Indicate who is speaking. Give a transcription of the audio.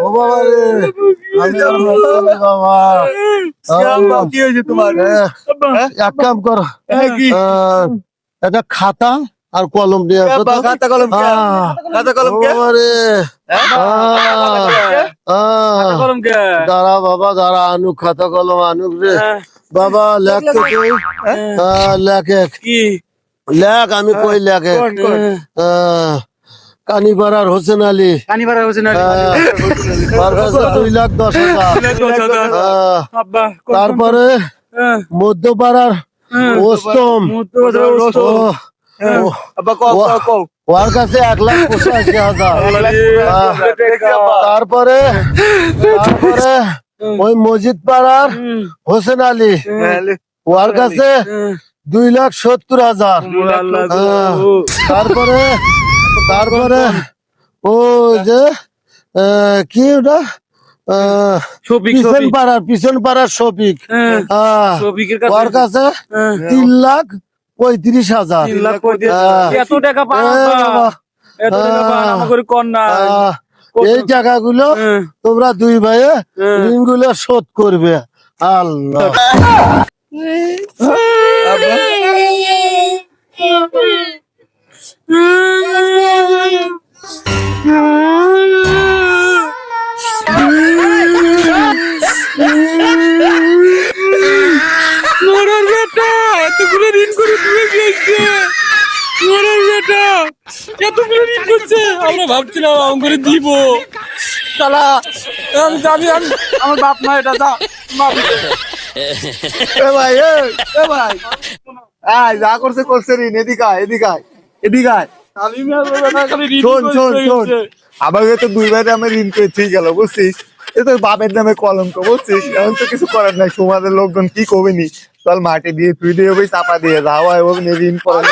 Speaker 1: ও বাবা রে, আমি আর মরতে না বাবা।
Speaker 2: কি হয়েছে তোমার?
Speaker 1: এক কাম করো,
Speaker 2: কি
Speaker 1: একটা খাতা আর কলম দিয়ে আসো তো।
Speaker 2: খাতা কলম কে? খাতা কলম কে?
Speaker 1: রে
Speaker 2: খাতা কলম কে?
Speaker 1: দাঁড়া বাবা দাঁড়া, আনুক খাতা কলম আনুক রে বাবা। লেখ তো তুই, লেখ
Speaker 2: কি
Speaker 1: লেখ, আমি কই লেখ।
Speaker 2: কোন কোন?
Speaker 1: কানিপাড়ার হোসেন আলী,
Speaker 2: কানিপাড়া হোসেন আলী।
Speaker 1: তার কাছে 2,10,000।
Speaker 2: আব্বা
Speaker 1: তারপরে মধ্যপাড়ার ওস্তম,
Speaker 2: আব্বা কও কও কও।
Speaker 1: ওর কাছে 1,85,000। তারপরে ওই মসজিদ পাড়ার হোসেন আলী, ওর কাছে 2,70,000। তারপরে ওই যে কি ওটা, পিছন পাড়ার শফিক, ওর কাছে 3,35,000।
Speaker 2: এত টাকা
Speaker 1: এই টাকাগুলো তোমরা দুই ভাইয়ে ঋণগুলো শোধ করবে। আল্লাহ
Speaker 2: এতগুলো ঋণ করে তুলে দিয়েছে। বেটা এতগুলো ঋণ করছে, আমরা ভাবছিলাম আম করে দিব। শালা আমি জানি, আমার বাপ মা এটা যা
Speaker 3: ভাই ভাই যা করছে করছে ঋণ। এদিকায় শোন, আমাকে তো দুই ভাই আমি ঋণ করেছি গেল, বুঝছিস? এ তো বাপের নামে কলঙ্ক, বুঝছিস? এখন তো কিছু করার নাই, সমাজের লোকজন কি কবেনি। চল মাটি দিয়ে তুই দিয়ে চাপা দিয়ে যাওয়া এবং ঋণ পড়া